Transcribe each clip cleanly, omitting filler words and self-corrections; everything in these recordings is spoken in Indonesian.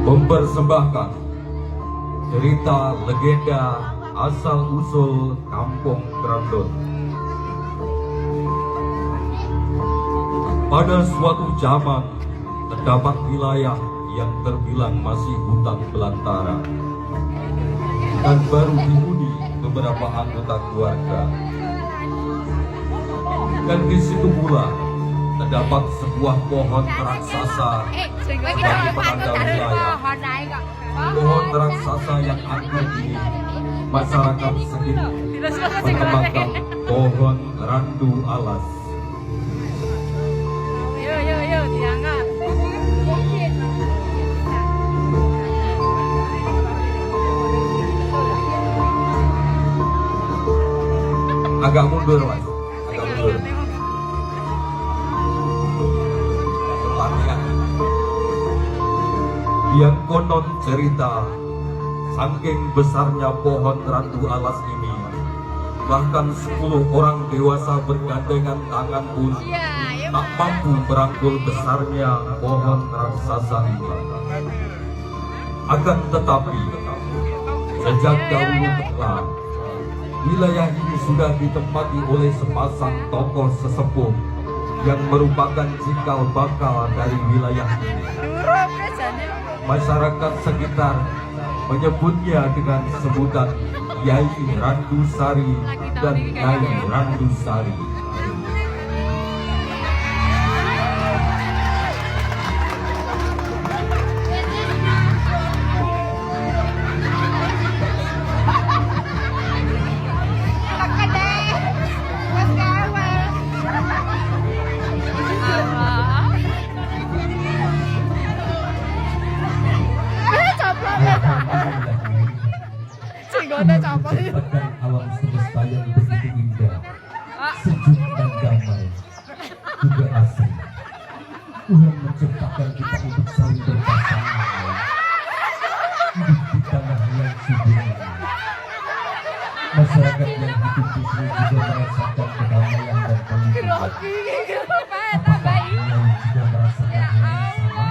mempersembahkan cerita legenda asal-usul Kampung Grandon. Pada suatu zaman, terdapat wilayah yang terbilang masih hutan belantara dan baru dihuni beberapa anggota keluarga. Dan di situ pula terdapat sebuah pohon raksasa bagi penanda wilayah. Pohon raksasa yang anggun ini masyarakat sekitar menamakan pohon randu alas. Agak mundur, Mas. Agak mundur. Latihan. Yang konon cerita, saking besarnya pohon randu alas ini, bahkan 10 orang dewasa bergandengan tangan pun tak mampu merangkul besarnya pohon raksasa ini. Akan tetapi, sejak dahulu kala, wilayah ini sudah ditempati oleh sepasang tokoh sesepuh yang merupakan cikal bakal dari wilayah ini. Masyarakat sekitar menyebutnya dengan sebutan Yai Randusari dan Nyai Randusari. Menciptakan alam semesta yang begitu indah, sejuk dan damai, juga asri. Tuhan menciptakan kita untuk saling berpasangan, hidup di tanah yang subur ini. Masyarakat yang hidup di sini juga merasakan kedamaian dan kehidupan. Apakah Nyai juga merasakan hal yang sama?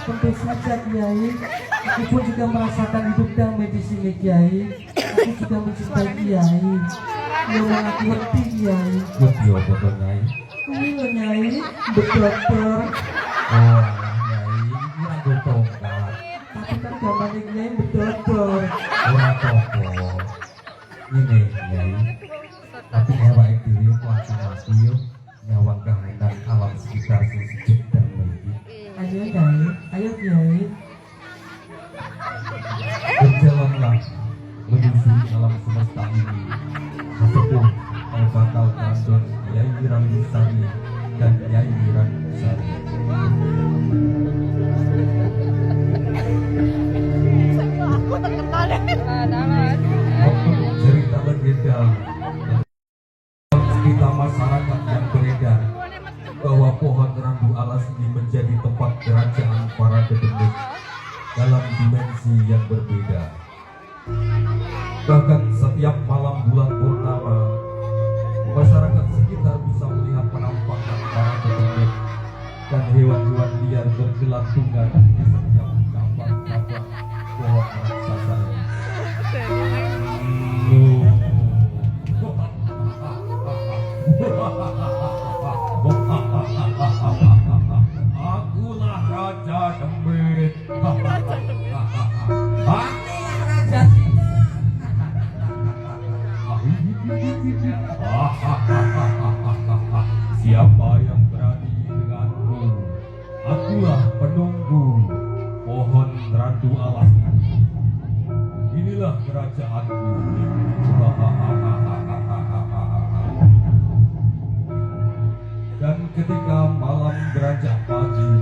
Tentu saja, Kiai. Aku pun juga merasakan hidup damai di sini, Kiai. Aku juga mencintai Kiai. Yang aku ngerti, Kiai. Betul, betul, Nyai. Iya, Nyai. Dokter. Oh, Nyai, ini aku tongkat. Tapi kan gambarnya Kiai dokter. Ora toko. Ini, Nyai. Tapi awake dhewe kuat-kuat yuk nyawang kahanan alam sekitar sing sejuk dan meriah. Ayo, Kiai. Ayo, Kiai. Berjalanlah menyusuri alam semesta ini. Sesepuh bakal Grandon Yai Randusari dan Nyai Randusari. Cerita legenda cerita masyarakat yang beredar bahwa pohon randu alas ini menjadi tempat kerajaan para dedemit dalam dimensi yang berbeda. Bahkan setiap malam bulan purnama, masyarakat sekitar bisa melihat penampakan para dedemit dan hewan-hewan liar bergelantungan di setiap cabang-cabang pohon raksasa ini. Akulah Raja Demit. Siapa yang berani denganku? Akulah penunggu pohon randu alas. Inilah kerajaanku. Dan ketika malam beranjak pagi,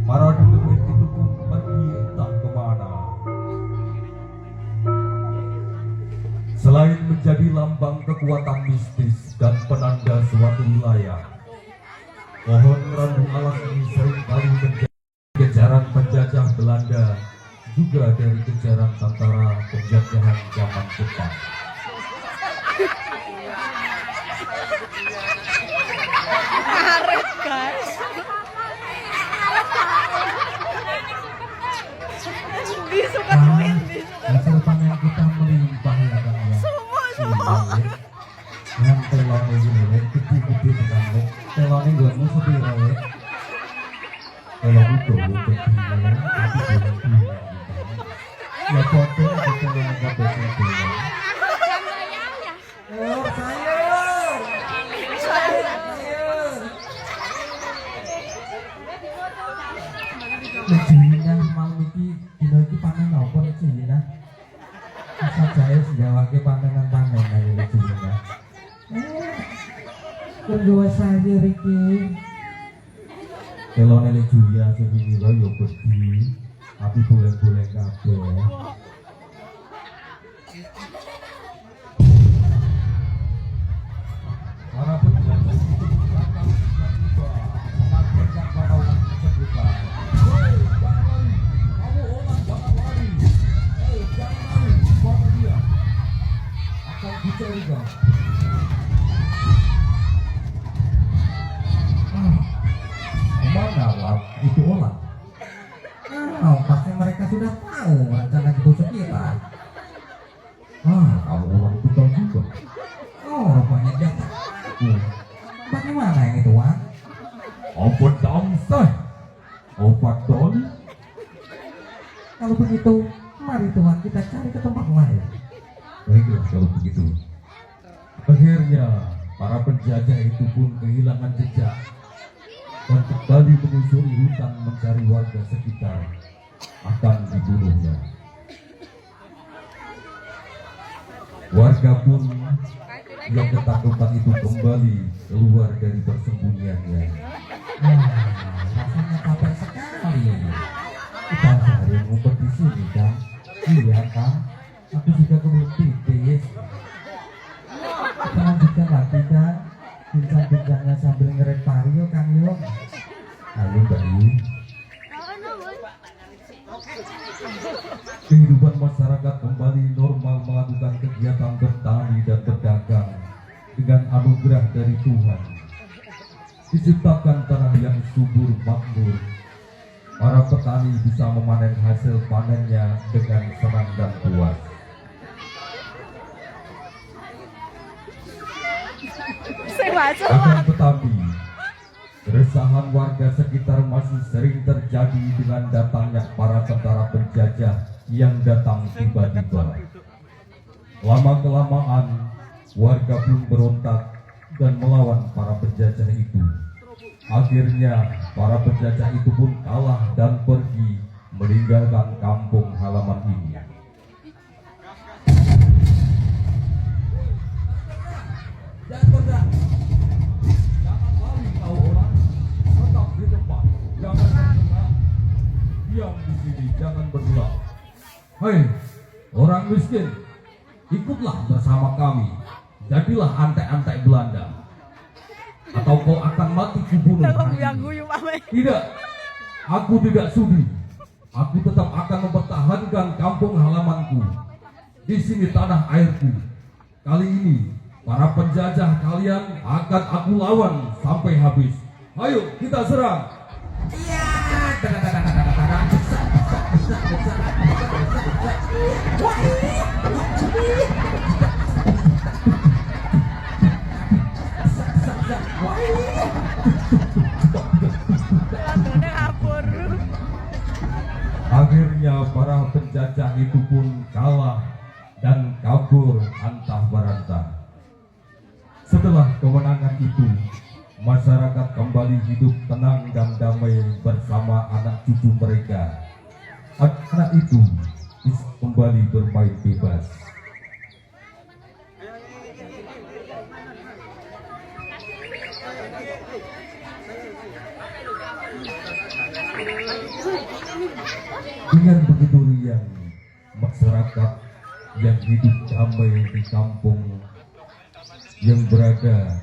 para dedemit itu pun pergi entah kemana. Selain menjadi lambang kekuatan mistis dan penanda suatu wilayah, pohon randu alas ini seringkali menjadi kejaran penjajah Belanda, juga dari kejaran tentara penjajahan zaman Jepang. Karet, guys. disukeruin. Hasil panen kita melimpah ya Kang ya. Semua. Yang telone iki lho, gede-gede tenan kok. Telone nggonmu sepiro wek? Telon itu gede tapi belum. Ya foto di telone kabeh gede. Oh, sayur. Lejina malam iki dina iki panen apa lejina? Asa jae sejawake panenan-panen ae lejina. Kedua sayur iki. Telone lejuya sing ngira ya gede, tapi boleh-boleh kabeh. Para penjelajah itu datang tiba-tiba mengagetkan para orang tersebut. Hei, jangan lari! Kamu orang jangan lari! Hei, jangan lari! Bawa dia! Akan dicuriga. Kemana lah itu orang? Pasti mereka sudah tahu rencana busuk kita. Kamu orang betul juga. Rupanya dia tahu. Bagaimana ini Tuan? Apa damsah? Obat Don? Kalau begitu, mari Tuan kita cari ke tempat lain. Baiklah kalau begitu. Akhirnya para penjajah itu pun kehilangan jejak dan kembali menyusuri hutan mencari warga sekitar akan dibunuhnya. Warga pun yang ketakutan itu kembali keluar dari persembunyiannya. Rasanya capek sekali. Kita sehari ngumpet di sini kan? Iya kan? Aku juga kebelet pipis. Kita lanjutkan lagi kan? Bincang-bincangnya sambil ngerek pario kan yuk. Ayo Bayu. Kehidupan masyarakat kembali normal melakukan kegiatan bertani dan berdagang dengan anugerah dari Tuhan. Diciptakan tanah yang subur makmur. Para petani bisa memanen hasil panennya dengan senang dan puas. Akan tetapi, keresahan warga sekitar masih sering terjadi dengan datangnya para tentara penjajah yang datang tiba-tiba. Lama-kelamaan, warga pun berontak dan melawan para penjajah itu. Akhirnya, para penjajah itu pun kalah dan pergi meninggalkan kampung halaman ini. Jangan bergerak. Jangan lari kau orang. Tetap di tempat. Jangan bergerak. Diam di sini. Jangan bergerak. Hei, orang miskin, ikutlah bersama kami. Jadilah antek-antek Belanda. Atau kau akan mati kubunuh hari ini. Tidak, aku tidak sudi. Aku tetap akan mempertahankan kampung halamanku. Di sini tanah airku. Kali ini para penjajah kalian akan aku lawan sampai habis. Ayo kita serang. Iya. Akhirnya para penjajah itu pun kalah dan kabur antah berantah. Setelah kemenangan itu, masyarakat kembali hidup tenang dan damai bersama anak cucu mereka. Anak itu bisa kembali bermain bebas. Dengan begitu riang, masyarakat yang hidup damai di kampung yang berada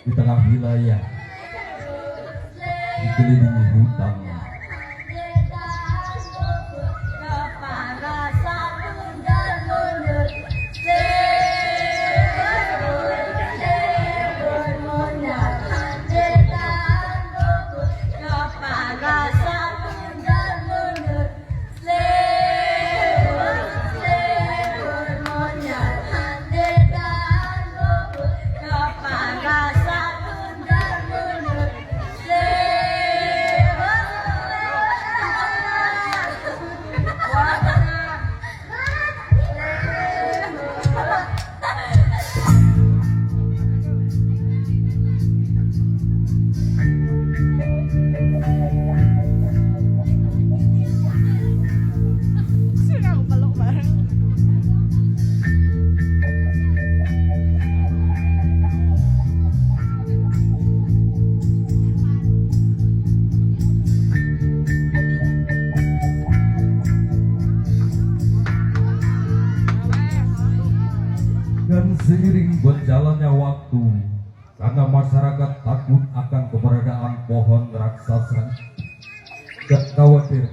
di tengah wilayah dikelilingi hutan. waktu karena masyarakat takut akan keberadaan pohon raksasa dan khawatir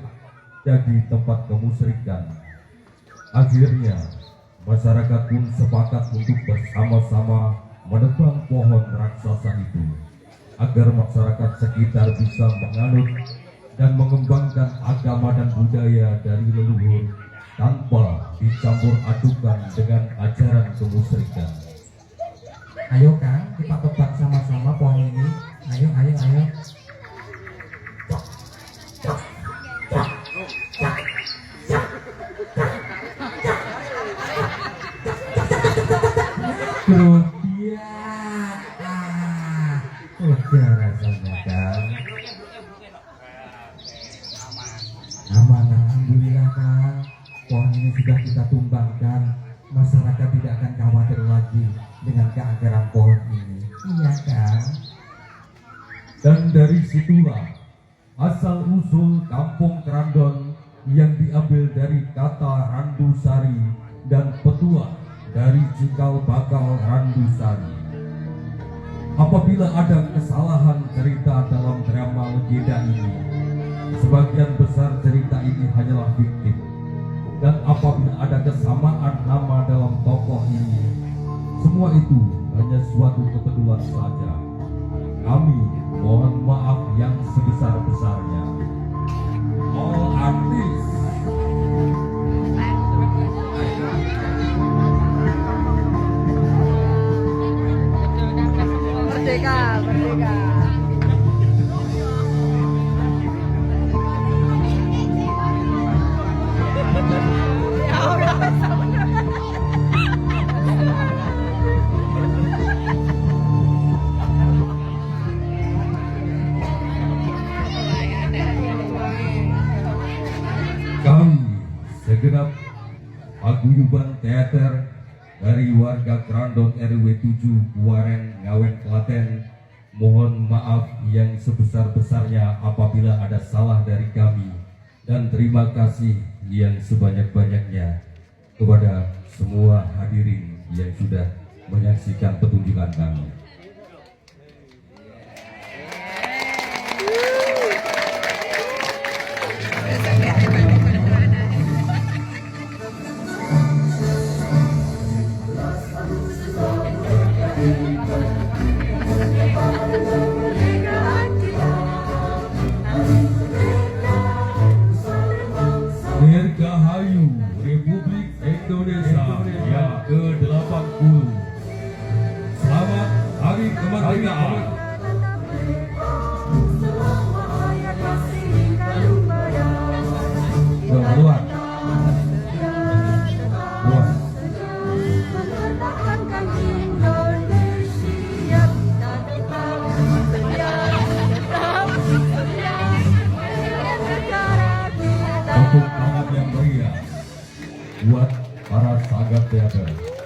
jadi tempat kemusyrikan. Akhirnya masyarakat pun sepakat untuk bersama-sama menebang pohon raksasa itu agar masyarakat sekitar bisa menganut dan mengembangkan agama dan budaya dari leluhur tanpa dicampur adukan dengan ajaran kemusyrikan. Ayo Kang, kita tebang sama-sama pohon ini. Ayo, ayo, ayo. Grup ya. Udah rasanya Kang. Aman, alhamdulillah Kang. Pohon ini sudah kita tumbangkan. Masyarakat tidak akan khawatir lagi dengan keangkeran pohon ini. Iya Kang. Dan dari situlah asal usul Kampung Kerandon yang diambil dari kata Randusari dan petua dari cikal bakal Randusari. Apabila ada kesalahan cerita dalam drama legenda ini, sebagian besar cerita ini hanyalah fiktif. Dan apabila ada kesamaan nama dalam tokoh ini, semua itu hanya suatu kebetulan saja. Kami mohon maaf yang sebesar-besarnya. All artis. Merdeka, merdeka. Kami segenap paguyuban teater dari warga Kerandon RW 7 Buaren Ngawen Klaten mohon maaf yang sebesar-besarnya apabila ada salah dari kami, dan terima kasih yang sebanyak-banyaknya kepada semua hadirin yang sudah menyaksikan pertunjukan kami. Dirgahayu Republik Indonesia yang ke-80. Selamat Hari Kemerdekaan. Keluar. Keluar. Tepuk tangan yang meriah buat para sahabat teater.